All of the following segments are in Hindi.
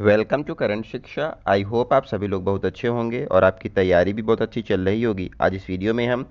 वेलकम टू करंट शिक्षा। आई होप आप सभी लोग बहुत अच्छे होंगे और आपकी तैयारी भी बहुत अच्छी चल रही होगी। आज इस वीडियो में हम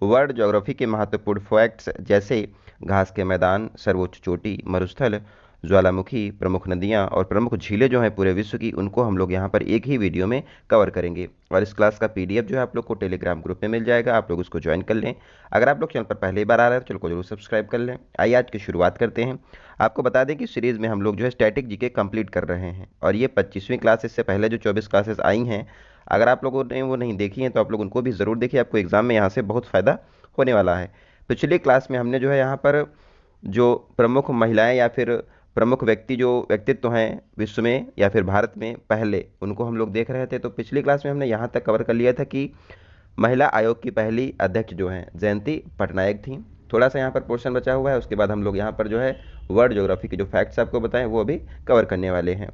वर्ल्ड ज्योग्राफी के महत्वपूर्ण फैक्ट्स जैसे घास के मैदान, सर्वोच्च चोटी, मरुस्थल, ज्वालामुखी, प्रमुख नदियां और प्रमुख झीलें जो हैं पूरे विश्व की, उनको हम लोग यहाँ पर एक ही वीडियो में कवर करेंगे। और इस क्लास का पीडीएफ जो है आप लोग को टेलीग्राम ग्रुप में मिल जाएगा, आप लोग उसको ज्वाइन कर लें। अगर आप लोग चैनल पर पहली बार आ रहे हैं तो चैनल को जरूर सब्सक्राइब कर लें। आइए आज की शुरुआत करते हैं। आपको बता दें कि सीरीज़ में हम लोग जो है स्टैटिक जीके कंप्लीट कर रहे हैं और ये 25वीं क्लास। इससे पहले जो 24 क्लासेस आई हैं, अगर आप लोगों ने वो नहीं देखी हैं तो आप लोग उनको भी ज़रूर देखिए, आपको एग्जाम में यहाँ से बहुत फ़ायदा होने वाला है। पिछली क्लास में हमने जो है यहाँ पर जो प्रमुख महिलाएं या फिर प्रमुख व्यक्ति जो व्यक्तित्व हैं विश्व में या फिर भारत में पहले, उनको हम लोग देख रहे थे। तो पिछली क्लास में हमने यहाँ तक कवर कर लिया था कि महिला आयोग की पहली अध्यक्ष जो हैं जयंती पटनायक थी। थोड़ा सा यहाँ पर पोर्शन बचा हुआ है, उसके बाद हम लोग यहाँ पर जो है वर्ल्ड ज्योग्राफी के जो फैक्ट्स आपको बताएं वो अभी कवर करने वाले हैं।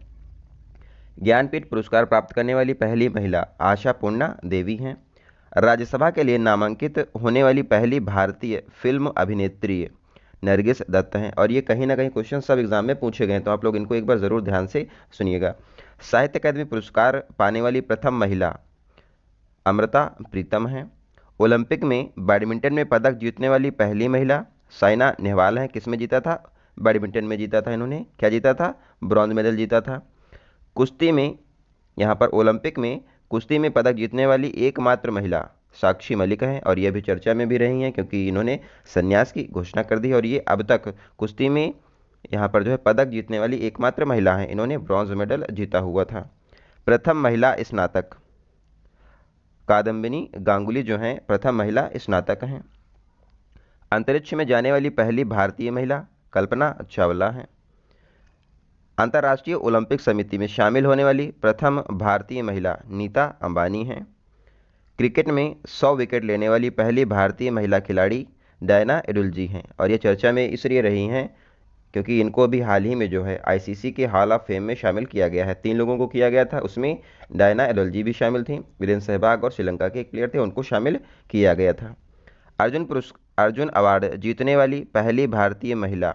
ज्ञानपीठ पुरस्कार प्राप्त करने वाली पहली महिला आशा पूर्णा देवी हैं। राज्यसभा के लिए नामांकित होने वाली पहली भारतीय फिल्म अभिनेत्री नरगिस दत्त हैं। और ये कहीं ना कहीं क्वेश्चन सब एग्जाम में पूछे गए हैं, तो आप लोग इनको एक बार ज़रूर ध्यान से सुनिएगा। साहित्य अकादमी पुरस्कार पाने वाली प्रथम महिला अमृता प्रीतम हैं। ओलंपिक में बैडमिंटन में पदक जीतने वाली पहली महिला साइना नेहवाल हैं। किस में जीता था? बैडमिंटन में जीता था। इन्होंने क्या जीता था? ब्रॉन्ज मेडल जीता था। कुश्ती में, यहाँ पर ओलंपिक में कुश्ती में पदक जीतने वाली एकमात्र महिला साक्षी मलिक हैं और ये भी चर्चा में भी रही हैं क्योंकि इन्होंने संन्यास की घोषणा कर दी और ये अब तक कुश्ती में यहाँ पर जो है पदक जीतने वाली एकमात्र महिला हैं। इन्होंने ब्रॉन्ज मेडल जीता हुआ था। प्रथम महिला स्नातक कादम्बिनी गांगुली जो हैं प्रथम महिला स्नातक हैं। अंतरिक्ष में जाने वाली पहली भारतीय महिला कल्पना चावला हैं। अंतर्राष्ट्रीय ओलंपिक समिति में शामिल होने वाली प्रथम भारतीय महिला नीता अंबानी हैं। क्रिकेट में 100 विकेट लेने वाली पहली भारतीय महिला खिलाड़ी डायना एडुल्जी हैं और ये चर्चा में इसलिए रही हैं क्योंकि इनको भी हाल ही में जो है आईसीसी के हॉल ऑफ फेम में शामिल किया गया है। 3 लोगों को किया गया था, उसमें डायना एडुल्जी भी शामिल थी। वीरेंद्र सहवाग और श्रीलंका के एक प्लेयर थे, उनको शामिल किया गया था। अर्जुन अवार्ड जीतने वाली पहली भारतीय महिला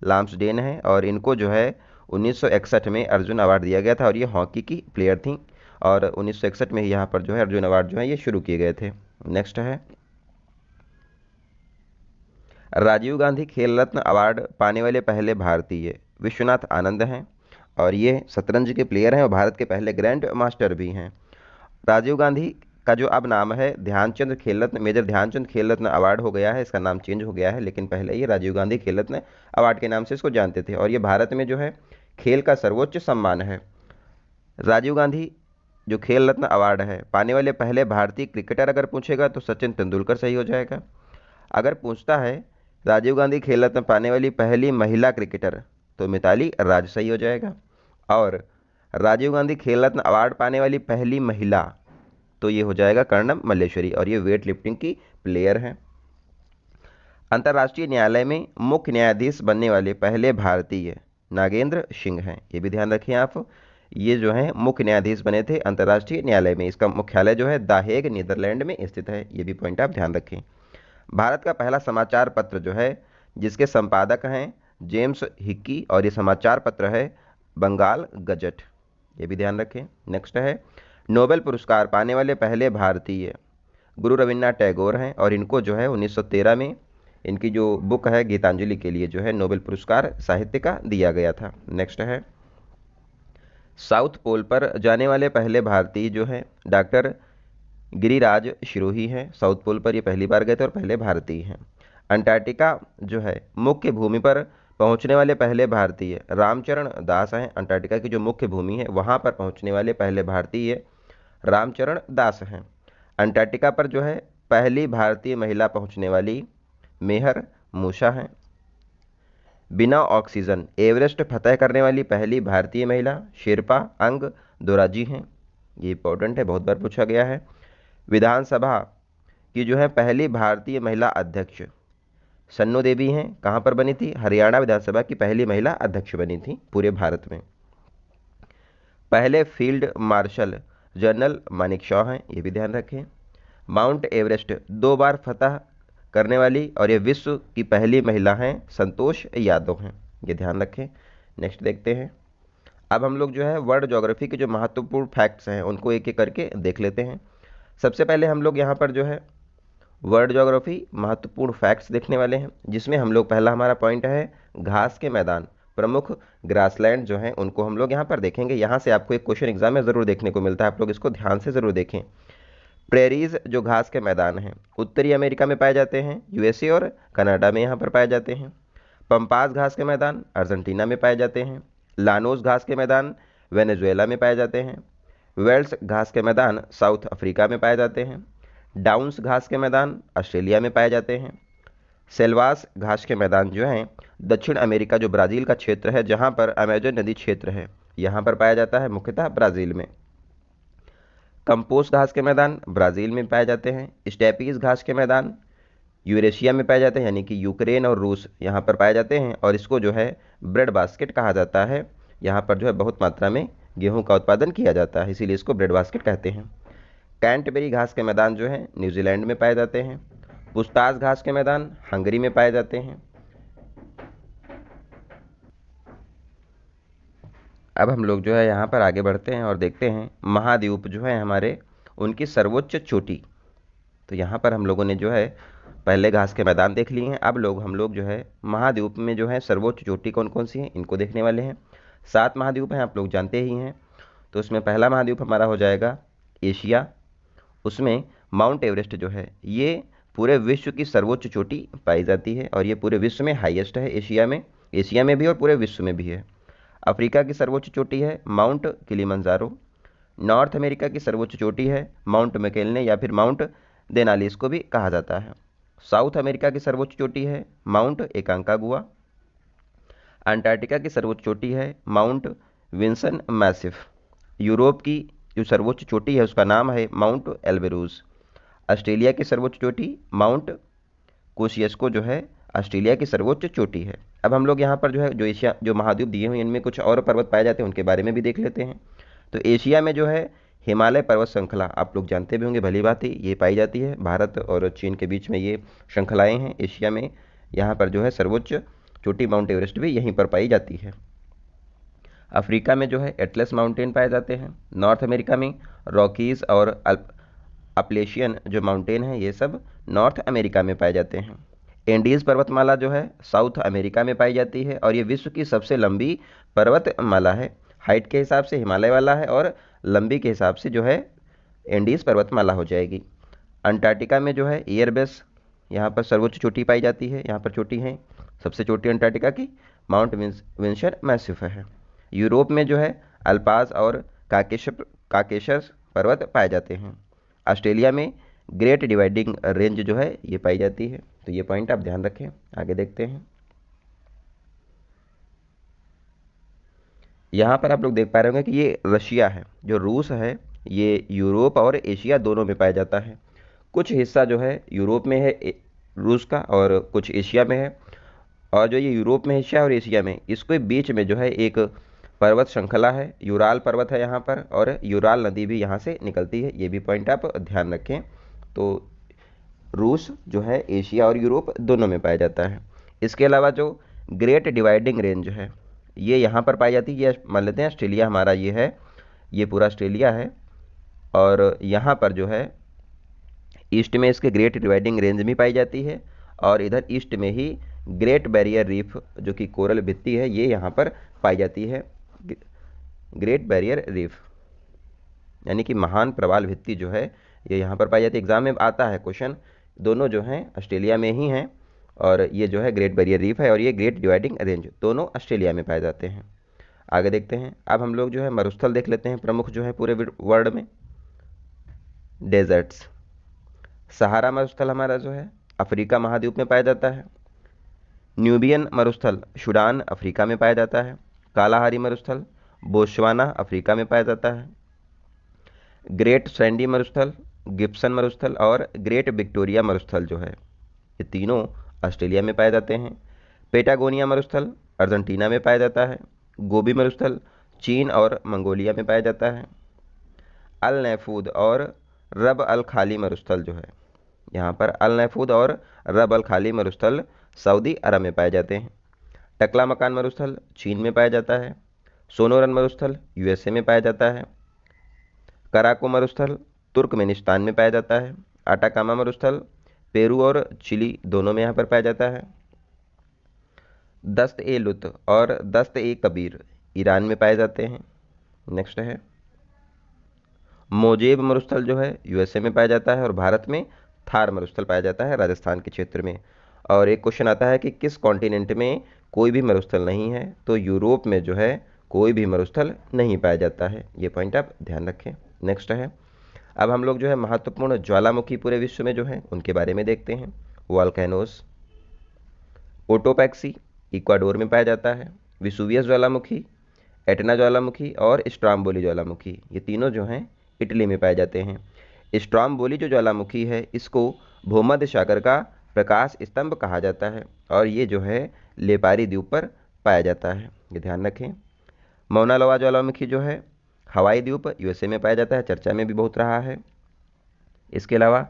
लाम्सडेन है और इनको जो है 1961 में अर्जुन अवार्ड दिया गया था और ये हॉकी की प्लेयर थी और 1961 में ही यहाँ पर जो है अर्जुन अवार्ड जो है ये शुरू किए गए थे। नेक्स्ट है राजीव गांधी खेल रत्न अवार्ड पाने वाले पहले भारतीय विश्वनाथ आनंद हैं और ये शतरंज के प्लेयर हैं और भारत के पहले ग्रैंड मास्टर भी हैं। राजीव गांधी का जो अब नाम है ध्यानचंद खेल रत्न, मेजर ध्यानचंद खेल रत्न अवार्ड हो गया है, इसका नाम चेंज हो गया है, लेकिन पहले ये राजीव गांधी खेल रत्न अवार्ड के नाम से इसको जानते थे और ये भारत में जो है खेल का सर्वोच्च सम्मान है। राजीव गांधी जो खेल रत्न अवार्ड है पाने वाले पहले भारतीय क्रिकेटर अगर पूछेगा तो सचिन तेंदुलकर सही हो जाएगा। अगर पूछता है राजीव गांधी खेल रत्न पाने वाली पहली महिला क्रिकेटर तो मिताली राज सही हो जाएगा। और राजीव गांधी खेल रत्न अवार्ड पाने वाली पहली महिला तो ये हो जाएगा कर्णम मल्लेश्वरी और ये वेट लिफ्टिंग की प्लेयर हैं। अंतर्राष्ट्रीय न्यायालय में मुख्य न्यायाधीश बनने वाले पहले भारतीय नागेंद्र सिंह हैं, ये भी ध्यान रखें आप। ये जो है मुख्य न्यायाधीश बने थे अंतर्राष्ट्रीय न्यायालय में, इसका मुख्यालय जो है द हेग नीदरलैंड में स्थित है, ये भी पॉइंट आप ध्यान रखें। भारत का पहला समाचार पत्र जो है जिसके संपादक हैं जेम्स हिक्की और ये समाचार पत्र है बंगाल गजट, ये भी ध्यान रखें। नेक्स्ट है नोबेल पुरस्कार पाने वाले पहले भारतीय गुरु रविन्द्रनाथ टैगोर हैं और इनको जो है 1913 में इनकी जो बुक है गीतांजलि के लिए जो है नोबेल पुरस्कार साहित्य का दिया गया था। नेक्स्ट है साउथ पोल पर जाने वाले पहले भारतीय जो है डॉक्टर गिरिराज शिरोही हैं। साउथ पोल पर ये पहली बार गए थे और पहले भारतीय हैं। अंटार्कटिका जो है मुख्य भूमि पर पहुंचने वाले पहले भारतीय रामचरण दास हैं। अंटार्कटिका की जो मुख्य भूमि है वहां पर पहुंचने वाले पहले भारतीय रामचरण दास हैं। अंटार्कटिका पर जो है पहली भारतीय महिला पहुंचने वाली मेहर मूसा हैं। बिना ऑक्सीजन एवरेस्ट फतह करने वाली पहली भारतीय महिला शेरपा अंग दोराजी हैं, ये इंपॉर्टेंट है, बहुत बार पूछा गया है। विधानसभा की जो है पहली भारतीय महिला अध्यक्ष सन्नू देवी हैं, कहाँ पर बनी थी? हरियाणा विधानसभा की पहली महिला अध्यक्ष बनी थी पूरे भारत में। पहले फील्ड मार्शल जनरल मानेकशॉ हैं, ये भी ध्यान रखें। माउंट एवरेस्ट 2 बार फतह करने वाली और ये विश्व की पहली महिला हैं संतोष यादव हैं, ये ध्यान रखें। नेक्स्ट देखते हैं अब हम लोग जो है वर्ल्ड ज्योग्राफी के जो महत्वपूर्ण फैक्ट्स हैं उनको एक एक करके देख लेते हैं। सबसे पहले हम लोग यहाँ पर जो है वर्ल्ड ज्योग्राफी महत्वपूर्ण फैक्ट्स देखने वाले हैं, जिसमें हम लोग पहला हमारा पॉइंट है घास के मैदान, प्रमुख ग्रासलैंड जो हैं उनको हम लोग यहाँ पर देखेंगे। यहाँ से आपको एक क्वेश्चन एग्जाम में ज़रूर देखने को मिलता है, आप लोग इसको ध्यान से ज़रूर देखें। प्रेरीज जो घास के मैदान हैं उत्तरी अमेरिका में पाए जाते हैं, यूएसए और कनाडा में यहाँ पर पाए जाते हैं। पंपास घास के मैदान अर्जेंटीना में पाए जाते हैं। लानोस घास के मैदान वेनेजुएला में पाए जाते हैं। वेल्स घास के मैदान साउथ अफ्रीका में पाए जाते हैं। डाउन्स घास के मैदान ऑस्ट्रेलिया में पाए जाते हैं। सेल्वास घास के मैदान जो हैं दक्षिण अमेरिका जो ब्राज़ील का क्षेत्र है जहाँ पर अमेजन नदी क्षेत्र है यहाँ पर पाया जाता है, मुख्यतः ब्राज़ील में। कंपोस घास के मैदान ब्राज़ील में पाए जाते हैं। स्टेपीज घास के मैदान यूरेशिया में पाए जाते हैं, यानी कि यूक्रेन और रूस यहाँ पर पाए जाते हैं, और इसको जो है ब्रेड बास्केट कहा जाता है। यहाँ पर जो है बहुत मात्रा में गेहूं का उत्पादन किया जाता है, इसीलिए इसको ब्रेड बास्केट कहते हैं। कैंटबेरी घास के मैदान जो है न्यूजीलैंड में पाए जाते हैं। पुस्तास घास के मैदान हंगरी में पाए जाते हैं। अब हम लोग जो है यहाँ पर आगे बढ़ते हैं और देखते हैं महाद्वीप जो है हमारे उनकी सर्वोच्च चोटी। तो यहाँ पर हम लोगों ने जो है पहले घास के मैदान देख लिए हैं, अब हम लोग जो है महाद्वीप में जो है सर्वोच्च चोटी कौन कौन सी है इनको देखने वाले हैं। 7 महाद्वीप हैं, आप लोग जानते ही हैं। तो उसमें पहला महाद्वीप हमारा हो जाएगा एशिया। उसमें माउंट एवरेस्ट जो है ये पूरे विश्व की सर्वोच्च चोटी पाई जाती है, और ये पूरे विश्व में हाईएस्ट है। एशिया में भी और पूरे विश्व में भी है। अफ्रीका की सर्वोच्च चोटी है माउंट किलिमंजारो। नॉर्थ अमेरिका की सर्वोच्च चोटी है माउंट मैकेलने या फिर माउंट देनाली, इसको भी कहा जाता है। साउथ अमेरिका की सर्वोच्च चोटी है माउंट एकांकागुआ। अंटार्कटिका की सर्वोच्च चोटी है माउंट विंसन मैसिफ। यूरोप की जो सर्वोच्च चोटी है उसका नाम है माउंट एल्बरूज। ऑस्ट्रेलिया की सर्वोच्च चोटी माउंट कोसियस्को जो है ऑस्ट्रेलिया की सर्वोच्च चोटी है। अब हम लोग यहाँ पर जो है जो एशिया जो महाद्वीप दिए हुए हैं इनमें कुछ और पर्वत पाए जाते हैं, उनके बारे में भी देख लेते हैं। तो एशिया में जो है हिमालय पर्वत श्रृंखला आप लोग जानते भी होंगे, भली बात ही ये पाई जाती है। भारत और चीन के बीच में ये श्रृंखलाएँ हैं एशिया में। यहाँ पर जो है सर्वोच्च चोटी माउंट एवरेस्ट भी यहीं पर पाई जाती है। अफ्रीका में जो है एटलस माउंटेन पाए जाते हैं। नॉर्थ अमेरिका में रॉकीज़ और अपलेशियन जो माउंटेन हैं ये सब नॉर्थ अमेरिका में पाए जाते हैं। एंडीज़ पर्वतमाला जो है साउथ अमेरिका में पाई जाती है, और ये विश्व की सबसे लंबी पर्वतमाला है। हाइट के हिसाब से हिमालय वाला है और लंबी के हिसाब से जो है एंडीज़ पर्वतमाला हो जाएगी। अंटार्कटिका में जो है एयरबेस यहाँ पर सर्वोच्च चोटी पाई जाती है। यहाँ पर चोटी है सबसे चोटी अंटार्कटिका की माउंट विंसन मैसिफ है। यूरोप में जो है अल्पाज और काकेशस पर्वत पाए जाते हैं। ऑस्ट्रेलिया में ग्रेट डिवाइडिंग रेंज जो है ये पाई जाती है। तो ये पॉइंट आप ध्यान रखें। आगे देखते हैं। यहाँ पर आप लोग देख पा रहे होंगे कि ये रशिया है, जो रूस है ये यूरोप और एशिया दोनों में पाया जाता है। कुछ हिस्सा जो है यूरोप में है रूस का, और कुछ एशिया में है। और जो ये यूरोप में हिस्सा और एशिया में इसके बीच में जो है एक पर्वत श्रृंखला है, यूराल पर्वत है यहाँ पर, और यूराल नदी भी यहाँ से निकलती है। ये भी पॉइंट आप ध्यान रखें। तो रूस जो है एशिया और यूरोप दोनों में पाया जाता है। इसके अलावा जो ग्रेट डिवाइडिंग रेंज है ये यहाँ पर पाई जाती है। ये मान लेते हैं ऑस्ट्रेलिया हमारा ये है, ये पूरा ऑस्ट्रेलिया है, और यहाँ पर जो है ईस्ट में इसके ग्रेट डिवाइडिंग रेंज भी पाई जाती है, और इधर ईस्ट में ही ग्रेट बैरियर रीफ जो कि कोरल भित्ति है ये यहाँ पर पाई जाती है। ग्रेट बैरियर रीफ यानी कि महान प्रवाल भित्ति जो है ये यहाँ पर पाई जाती है। एग्जाम में आता है क्वेश्चन, दोनों जो हैं ऑस्ट्रेलिया में ही हैं, और ये जो है ग्रेट बैरियर रीफ है और ये ग्रेट डिवाइडिंग रेंज दोनों ऑस्ट्रेलिया में पाए जाते हैं। आगे देखते हैं। अब हम लोग जो है मरुस्थल देख लेते हैं प्रमुख जो है पूरे वर्ल्ड में। डेजर्ट्स, सहारा मरुस्थल हमारा जो है अफ्रीका महाद्वीप में पाया जाता है। न्यूबियन मरुस्थल सूडान अफ्रीका में पाया जाता है। कालाहारी मरुस्थल बोत्सवाना अफ्रीका में पाया जाता है। ग्रेट सैंडी मरुस्थल गिब्सन मरुस्थल और ग्रेट विक्टोरिया मरुस्थल जो है ये तीनों ऑस्ट्रेलिया में पाए जाते हैं। पेटागोनिया मरुस्थल अर्जेंटीना में पाया जाता है। गोबी मरुस्थल चीन और मंगोलिया में पाया जाता है। अल नैफूद और रब अल खाली मरुस्थल जो है यहाँ पर अल नैफूद और रब अल खाली मरुस्थल सऊदी अरब में पाए जाते हैं। टकला मकान मरुस्थल चीन में पाया जाता है। सोनोरन मरुस्थल यूएसए में पाया जाता है। कराको मरुस्थल तुर्कमेनिस्तान में पाया जाता है। अटाकामा मरुस्थल पेरू और चिली दोनों में यहाँ पर पाया जाता है। दस्त ए लुत और दस्त ए कबीर ईरान में पाए जाते हैं। नेक्स्ट है मोजेब मरुस्थल जो है यूएसए में पाया जाता है और भारत में थार मरुस्थल पाया जाता है राजस्थान के क्षेत्र में। और एक क्वेश्चन आता है कि किस कॉन्टिनेंट में कोई भी मरुस्थल नहीं है, तो यूरोप में जो है कोई भी मरुस्थल नहीं पाया जाता है। ये पॉइंट आप ध्यान रखें। नेक्स्ट है अब हम लोग जो है महत्वपूर्ण ज्वालामुखी पूरे विश्व में जो है उनके बारे में देखते हैं। वॉल्केनोस, ओटोपैक्सी इक्वाडोर में पाया जाता है। विसुवियस ज्वालामुखी, एटना ज्वालामुखी और स्ट्राम्बोली ज्वालामुखी ये तीनों जो हैं इटली में पाए जाते हैं। स्ट्राम्बोली जो ज्वालामुखी है इसको भूमध्य सागर का प्रकाश स्तंभ कहा जाता है और ये जो है लेपारी द्वीप पर पाया जाता है, ये ध्यान रखें। मौना लोआ ज्वालामुखी जो है हवाई द्वीप यूएसए में पाया जाता है, चर्चा में भी बहुत रहा है। इसके अलावा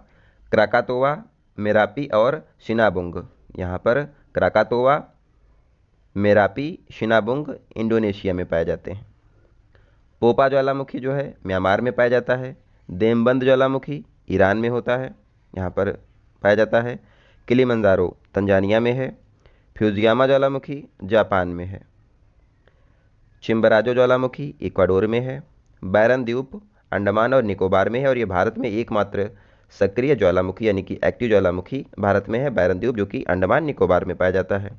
क्राकातोवा, मेरापी और शिनाबुंग, यहाँ पर क्राकातोवा, मेरापी, शिनाबुंग इंडोनेशिया में पाए जाते हैं। पोपा ज्वालामुखी जो है म्यांमार में पाया जाता है। देमबंद ज्वालामुखी ईरान में होता है, यहाँ पर पाया जाता है। किलिमंजारो तंजानिया में है। फ्यूजियामा ज्वालामुखी जापान में है। चिम्बराजो ज्वालामुखी इक्वाडोर में है। बैरन द्वीप अंडमान और निकोबार में है और ये भारत में एकमात्र सक्रिय ज्वालामुखी यानी कि एक्टिव ज्वालामुखी भारत में है, बैरन द्वीप, जो कि अंडमान निकोबार में पाया जाता है।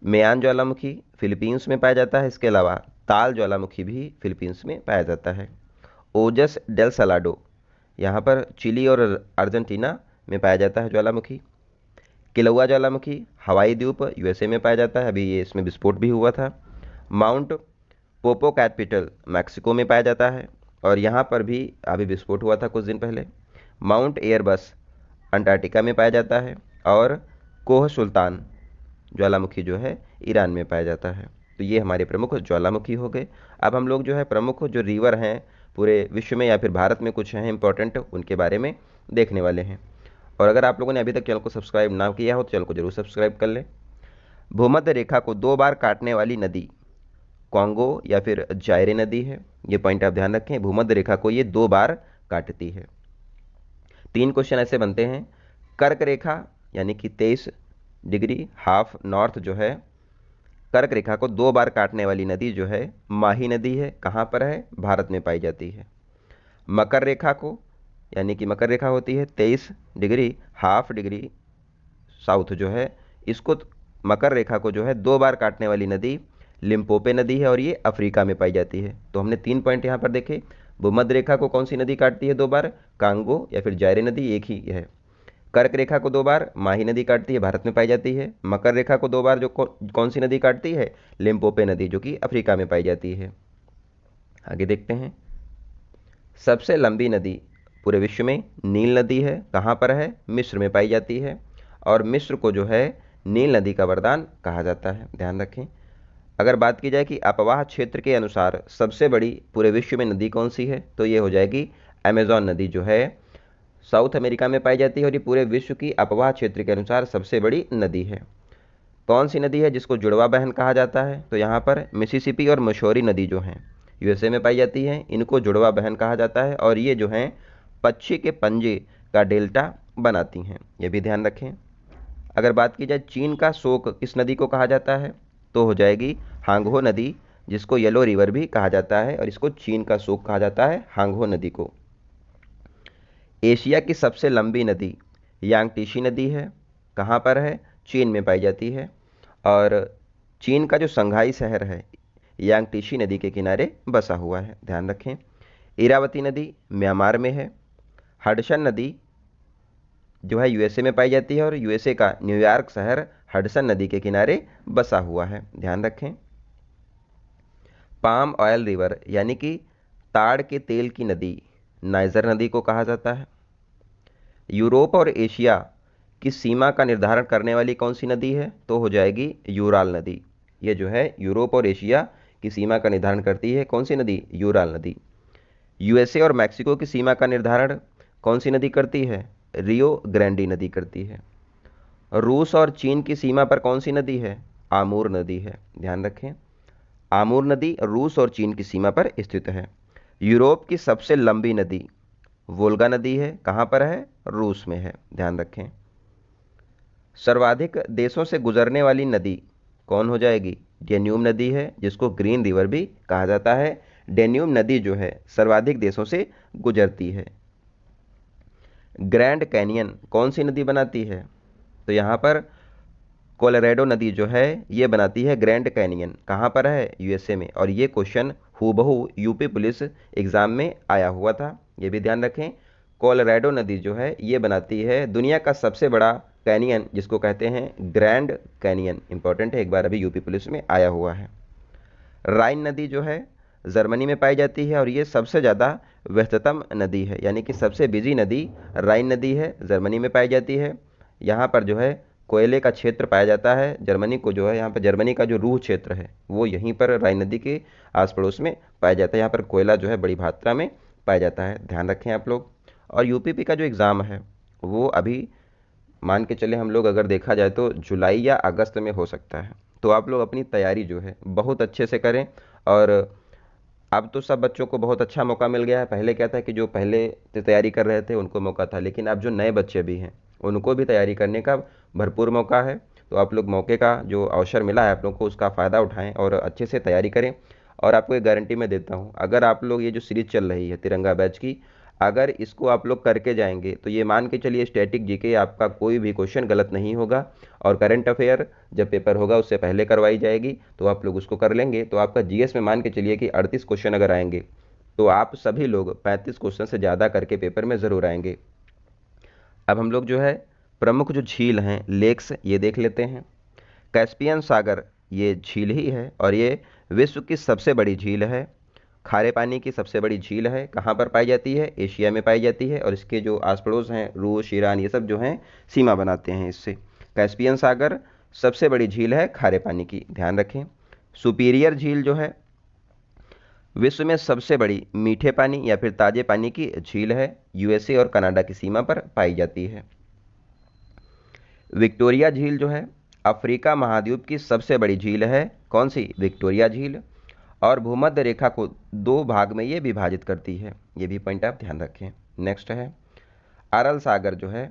मेयान ज्वालामुखी फिलीपींस में पाया जाता है। इसके अलावा ताल ज्वालामुखी भी फिलीपींस में पाया जाता है। ओजस डेल सलाडो यहाँ पर चिली और अर्जेंटीना में पाया जाता है ज्वालामुखी। किलौआ ज्वालामुखी हवाई द्वीप यूएसए में पाया जाता है, अभी ये इसमें विस्फोट भी हुआ था। माउंट पोपोकैपिटल मैक्सिको में पाया जाता है और यहाँ पर भी अभी विस्फोट हुआ था कुछ दिन पहले। माउंट एयरबस अंटार्कटिका में पाया जाता है और कोह सुल्तान ज्वालामुखी जो है ईरान में पाया जाता है। तो ये हमारे प्रमुख ज्वालामुखी हो गए। अब हम लोग जो है प्रमुख जो रिवर हैं पूरे विश्व में या फिर भारत में कुछ हैं इंपॉर्टेंट, उनके बारे में देखने वाले हैं। और अगर आप लोगों ने अभी तक चैनल को सब्सक्राइब ना किया हो तो चैनल को जरूर सब्सक्राइब कर लें। भूमध्य रेखा को 2 बार काटने वाली नदी कॉन्गो या फिर जायरे नदी है, ये पॉइंट आप ध्यान रखें। भूमध्य रेखा को ये 2 बार काटती है। 3 क्वेश्चन ऐसे बनते हैं। कर्क रेखा यानी कि 23 डिग्री हाफ नॉर्थ जो है कर्क रेखा को 2 बार काटने वाली नदी जो है माही नदी है, कहाँ पर है, भारत में पाई जाती है। मकर रेखा को यानी कि मकर रेखा होती है 23 डिग्री हाफ डिग्री साउथ जो है, इसको मकर रेखा को जो है 2 बार काटने वाली नदी लिम्पोपे नदी है और ये अफ्रीका में पाई जाती है। तो हमने 3 पॉइंट यहाँ पर देखे। भूमध्य रेखा को कौन सी नदी काटती है 2 बार, कांगो या फिर जायरे नदी, एक ही है। कर्क रेखा को 2 बार माही नदी काटती है, भारत में पाई जाती है। मकर रेखा को 2 बार जो कौन सी नदी काटती है, लिम्पोपे नदी, जो कि अफ्रीका में पाई जाती है। आगे देखते हैं। सबसे लंबी नदी पूरे विश्व में नील नदी है, कहाँ पर है, मिस्र में पाई जाती है और मिस्र को जो है नील नदी का वरदान कहा जाता है, ध्यान रखें। अगर बात की जाए कि अपवाह क्षेत्र के अनुसार सबसे बड़ी पूरे विश्व में नदी कौन सी है, तो ये हो जाएगी अमेजॉन नदी, जो है साउथ अमेरिका में पाई जाती है और ये पूरे विश्व की अपवाह क्षेत्र के अनुसार सबसे बड़ी नदी है। कौन सी नदी है जिसको जुड़वा बहन कहा जाता है, तो यहाँ पर मिसिसिपी और मशोरी नदी जो हैं यूएसए में पाई जाती है, इनको जुड़वा बहन कहा जाता है और ये जो हैं पक्षी के पंजे का डेल्टा बनाती हैं, ये भी ध्यान रखें। अगर बात की जाए चीन का शोक किस नदी को कहा जाता है, तो हो जाएगी हांगहो नदी, जिसको येलो रिवर भी कहा जाता है और इसको चीन का शोक कहा जाता है, हांगहो नदी को। एशिया की सबसे लंबी नदी यांगटीसी नदी है, कहाँ पर है, चीन में पाई जाती है और चीन का जो संघाई शहर है यांगटीसी नदी के किनारे बसा हुआ है, ध्यान रखें। इरावती नदी म्यांमार में है। हडसन नदी जो है यूएसए में पाई जाती है और यूएसए का न्यूयॉर्क शहर हडसन नदी के किनारे बसा हुआ है, ध्यान रखें। पाम ऑयल रिवर यानी कि ताड़ के तेल की नदी नाइजर नदी को कहा जाता है। यूरोप और एशिया की सीमा का निर्धारण करने वाली कौन सी नदी है, तो हो जाएगी यूराल नदी। ये जो है यूरोप और एशिया की सीमा का निर्धारण करती है कौन सी नदी, यूराल नदी। यूएसए और मैक्सिको की सीमा का निर्धारण कौन सी नदी करती है, रियो ग्रैंडी नदी करती है। रूस और चीन की सीमा पर कौन सी नदी है, आमूर नदी है, ध्यान रखें। आमूर नदी रूस और चीन की सीमा पर स्थित है। यूरोप की सबसे लंबी नदी वोल्गा नदी है, कहाँ पर है? रूस में है, ध्यान रखें। सर्वाधिक देशों से गुजरने वाली नदी कौन हो जाएगी? डेन्यूब नदी है, जिसको ग्रीन रिवर भी कहा जाता है। डेन्यूब नदी जो है सर्वाधिक देशों से गुजरती है। ग्रैंड कैनियन कौन सी नदी बनाती है? तो यहाँ पर कोलोराडो नदी जो है ये बनाती है ग्रैंड कैनियन, कहाँ पर है? यूएसए में। और ये क्वेश्चन हूबहू यूपी पुलिस एग्जाम में आया हुआ था, ये भी ध्यान रखें। कोलोराडो नदी जो है ये बनाती है दुनिया का सबसे बड़ा कैनियन, जिसको कहते हैं ग्रैंड कैनियन। इंपॉर्टेंट है, एक बार अभी यूपी पुलिस में आया हुआ है। राइन नदी जो है जर्मनी में पाई जाती है और ये सबसे ज़्यादा व्यस्ततम नदी है, यानी कि सबसे बिजी नदी राइन नदी है, जर्मनी में पाई जाती है। यहाँ पर जो है कोयले का क्षेत्र पाया जाता है। जर्मनी को जो है यहाँ पर जर्मनी का जो रूह क्षेत्र है वो यहीं पर राइन नदी के आस पड़ोस में पाया जाता है। यहाँ पर कोयला जो है बड़ी मात्रा में पाया जाता है, ध्यान रखें आप लोग। और यूपीपी का जो एग्ज़ाम है वो अभी मान के चले हम लोग, अगर देखा जाए तो जुलाई या अगस्त में हो सकता है। तो आप लोग अपनी तैयारी जो है बहुत अच्छे से करें। और अब तो सब बच्चों को बहुत अच्छा मौका मिल गया है। पहले क्या था कि जो पहले से तैयारी कर रहे थे उनको मौका था, लेकिन अब जो नए बच्चे भी हैं उनको भी तैयारी करने का भरपूर मौका है। तो आप लोग मौके का जो अवसर मिला है आप लोग को उसका फ़ायदा उठाएं और अच्छे से तैयारी करें। और आपको एक गारंटी मैं देता हूं, अगर आप लोग ये जो सीरीज चल रही है तिरंगा बैच की, अगर इसको आप लोग करके जाएंगे तो ये मान के चलिए स्टैटिक जीके आपका कोई भी क्वेश्चन गलत नहीं होगा। और करंट अफेयर जब पेपर होगा उससे पहले करवाई जाएगी, तो आप लोग उसको कर लेंगे तो आपका जीएस में मान के चलिए कि 38 क्वेश्चन अगर आएंगे तो आप सभी लोग 35 क्वेश्चन से ज़्यादा करके पेपर में ज़रूर आएंगे। अब हम लोग जो है प्रमुख जो झील हैं, लेक्स, ये देख लेते हैं। कैस्पियन सागर ये झील ही है और ये विश्व की सबसे बड़ी झील है। खारे पानी की सबसे बड़ी झील है, कहाँ पर पाई जाती है? एशिया में पाई जाती है। और इसके जो आस पड़ोस हैं रूस, ईरान, ये सब जो हैं सीमा बनाते हैं इससे। कैस्पियन सागर सबसे बड़ी झील है खारे पानी की, ध्यान रखें। सुपीरियर झील जो है विश्व में सबसे बड़ी मीठे पानी या फिर ताजे पानी की झील है, यूएसए और कनाडा की सीमा पर पाई जाती है। विक्टोरिया झील जो है अफ्रीका महाद्वीप की सबसे बड़ी झील है, कौन सी? विक्टोरिया झील। और भूमध्य रेखा को दो भाग में ये विभाजित करती है, ये भी पॉइंट आप ध्यान रखें। नेक्स्ट है अरल सागर जो है,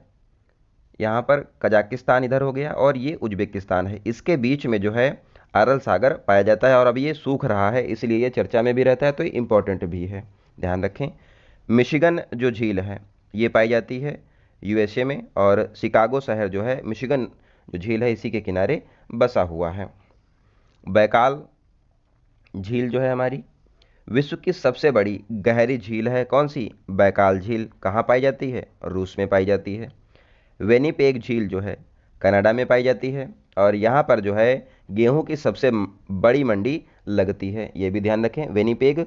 यहाँ पर कजाकिस्तान इधर हो गया और ये उज्बेकिस्तान है, इसके बीच में जो है अरल सागर पाया जाता है। और अब ये सूख रहा है इसलिए ये चर्चा में भी रहता है, तो ये इंपॉर्टेंट भी है, ध्यान रखें। मिशिगन जो झील है ये पाई जाती है यूएसए में, और शिकागो शहर जो है मिशिगन जो झील है इसी के किनारे बसा हुआ है। बैकाल झील जो है हमारी विश्व की सबसे बड़ी गहरी झील है, कौन सी? बैकाल झील। कहाँ पाई जाती है? रूस में पाई जाती है। वेनिपेग झील जो है कनाडा में पाई जाती है और यहाँ पर जो है गेहूं की सबसे बड़ी मंडी लगती है, ये भी ध्यान रखें। वेनिपेग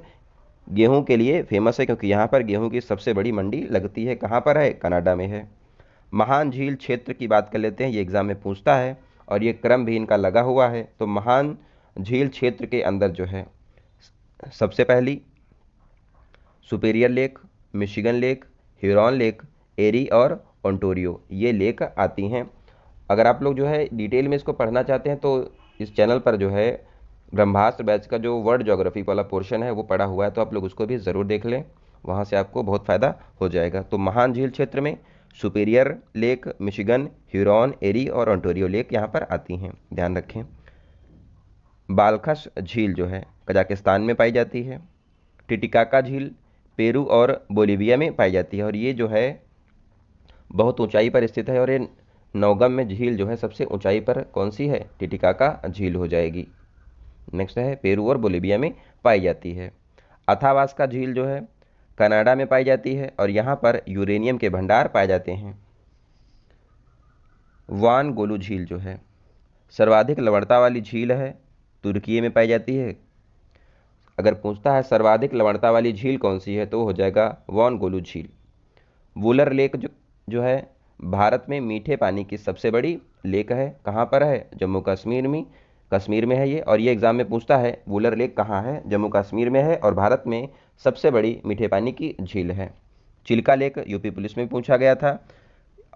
गेहूं के लिए फेमस है क्योंकि यहाँ पर गेहूं की सबसे बड़ी मंडी लगती है, कहाँ पर है? कनाडा में है। महान झील क्षेत्र की बात कर लेते हैं, ये एग्जाम में पूछता है और ये क्रम भी इनका लगा हुआ है। तो महान झील क्षेत्र के अंदर जो है सबसे पहली Superior lake, Michigan lake, Huron lake, Erie और ओंटारियो, ये लेक आती हैं। अगर आप लोग जो है डिटेल में इसको पढ़ना चाहते हैं तो इस चैनल पर जो है ब्रह्मास्त्र बैच का जो वर्ल्ड ज्योग्राफी वाला पोर्शन है वो पड़ा हुआ है, तो आप लोग उसको भी ज़रूर देख लें, वहाँ से आपको बहुत फ़ायदा हो जाएगा। तो महान झील क्षेत्र में सुपीरियर लेक, मिशिगन, ह्यूरॉन, एरी और ओंटारियो लेक यहाँ पर आती हैं, ध्यान रखें। बालखस झील जो है कजाकिस्तान में पाई जाती है। टिटिकाका झील पेरू और बोलीविया में पाई जाती है और ये जो है बहुत ऊंचाई पर स्थित है। और ये नौगम में झील जो है सबसे ऊंचाई पर कौन सी है? टिटिकाका झील हो जाएगी। नेक्स्ट है पेरू और बोलीविया में पाई जाती है। अथावास्का झील जो है कनाडा में पाई जाती है और यहाँ पर यूरेनियम के भंडार पाए जाते हैं। वान गोलू झील जो है सर्वाधिक लवणता वाली झील है, तुर्की में पाई जाती है। अगर पूछता है सर्वाधिक लवणता वाली झील कौन सी है तो हो जाएगा वान गोलू झील। वुलर लेक जो है भारत में मीठे पानी की सबसे बड़ी लेक है, कहाँ पर है? जम्मू कश्मीर में है ये। और ये एग्जाम में पूछता है वुलर लेक कहाँ है? जम्मू कश्मीर में है और भारत में सबसे बड़ी मीठे पानी की झील है। चिल्का लेक यूपी पुलिस में पूछा गया था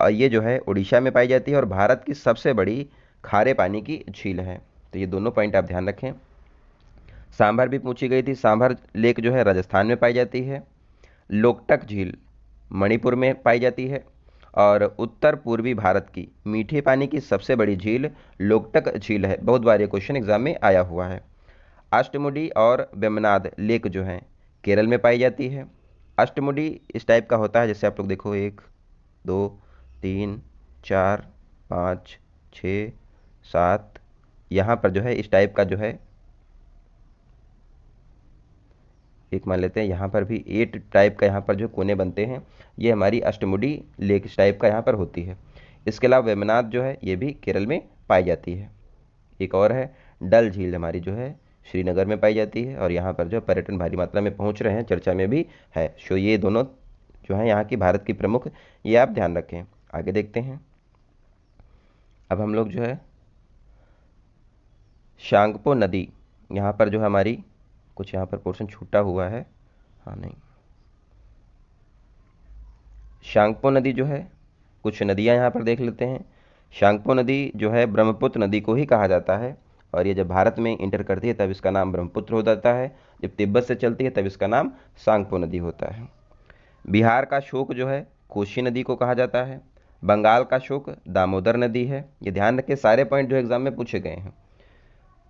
और ये जो है उड़ीसा में पाई जाती है और भारत की सबसे बड़ी खारे पानी की झील है। तो ये दोनों पॉइंट आप ध्यान रखें। सांभर भी पूछी गई थी। सांभर लेक जो है राजस्थान में पाई जाती है। लोकटक झील मणिपुर में पाई जाती है। और उत्तर पूर्वी भारत की मीठे पानी की सबसे बड़ी झील लोकटक झील है। बहुत बार ये क्वेश्चन एग्जाम में आया हुआ है। अष्टमुडी और वेमनाद लेक जो है केरल में पाई जाती है। अष्टमुडी इस टाइप का होता है, जैसे आप लोग देखो 1 2 3 4 5 6 7, यहाँ पर जो है इस टाइप का जो है एक मान लेते हैं, यहाँ पर भी 8 टाइप का यहाँ पर जो कोने बनते हैं, ये हमारी अष्टमुडी लेक इस टाइप का यहाँ पर होती है। इसके अलावा वेमनाद जो है ये भी केरल में पाई जाती है। एक और है डल झील, हमारी जो है श्रीनगर में पाई जाती है और यहाँ पर जो पर्यटन भारी मात्रा में पहुँच रहे हैं, चर्चा में भी है। सो ये दोनों जो है यहाँ की भारत की प्रमुख, ये आप ध्यान रखें। आगे देखते हैं। अब हम लोग जो है शांगपो नदी, यहाँ पर जो है हमारी कुछ यहाँ पर पोर्शन छूटा हुआ है, हाँ नहीं, शांगपो नदी जो है, कुछ नदियाँ यहाँ पर देख लेते हैं। शांगपो नदी जो है ब्रह्मपुत्र नदी को ही कहा जाता है और ये जब भारत में इंटर करती है तब इसका नाम ब्रह्मपुत्र हो जाता है। जब तिब्बत से चलती है तब इसका नाम सांगपो नदी होता है। बिहार का शोक जो है कोसी नदी को कहा जाता है। बंगाल का शोक दामोदर नदी है। ये ध्यान रखें, सारे पॉइंट जो एग्जाम में पूछे गए हैं।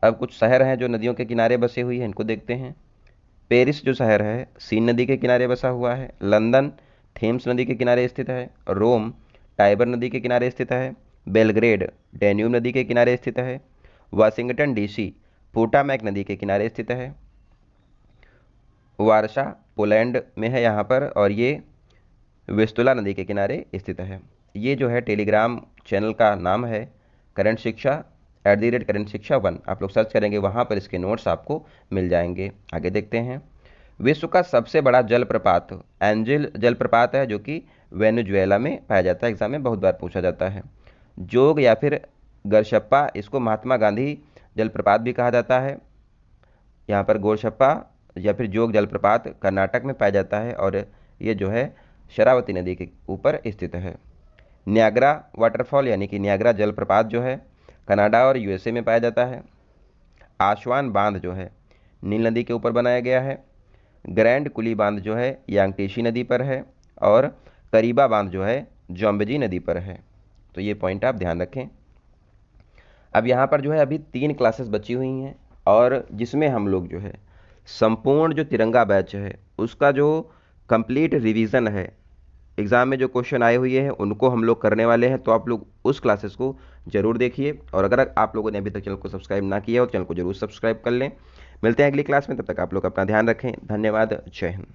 अब कुछ शहर हैं जो नदियों के किनारे बसे हुई हैं, इनको देखते हैं। पेरिस जो शहर है सीन नदी के किनारे बसा हुआ है। लंदन थेम्स नदी के किनारे स्थित है। रोम टाइबर नदी के किनारे स्थित है। बेलग्रेड डैन्यूब नदी के किनारे स्थित है। वाशिंगटन डीसी पोटामैक नदी के किनारे स्थित है। वारसा पोलैंड में है यहाँ पर और ये विस्तुला नदी के किनारे स्थित है। ये जो है टेलीग्राम चैनल का नाम है करंट शिक्षा @करंट शिक्षा 1। आप लोग सर्च करेंगे वहाँ पर इसके नोट्स आपको मिल जाएंगे। आगे देखते हैं। विश्व का सबसे बड़ा जलप्रपात एंजिल जलप्रपात है जो कि वेनेजुएला में पाया जाता है। एग्जाम में बहुत बार पूछा जाता है। जोग या फिर गरशप्पा, इसको महात्मा गांधी जलप्रपात भी कहा जाता है। यहाँ पर गोरशप्पा या फिर जोग जलप्रपात कर्नाटक में पाया जाता है और ये जो है शरावती नदी के ऊपर स्थित है। नियाग्रा वाटरफॉल यानी कि नियाग्रा जलप्रपात जो है कनाडा और यूएसए में पाया जाता है। आशवान बांध जो है नील नदी के ऊपर बनाया गया है। ग्रैंड कुली बांध जो है यांगटीसी नदी पर है और करीबा बांध जो है जोम्बेजी नदी पर है। तो ये पॉइंट आप ध्यान रखें। अब यहाँ पर जो है अभी 3 क्लासेस बची हुई हैं और जिसमें हम लोग जो है संपूर्ण जो तिरंगा बैच है उसका जो कंप्लीट रिवीजन है, एग्ज़ाम में जो क्वेश्चन आए हुए हैं उनको हम लोग करने वाले हैं। तो आप लोग उस क्लासेस को जरूर देखिए और अगर आप लोगों ने अभी तक चैनल को सब्सक्राइब ना किया हो तो चैनल को जरूर सब्सक्राइब कर लें। मिलते हैं अगली क्लास में, तब तक आप लोग अपना ध्यान रखें। धन्यवाद। जय हिंद।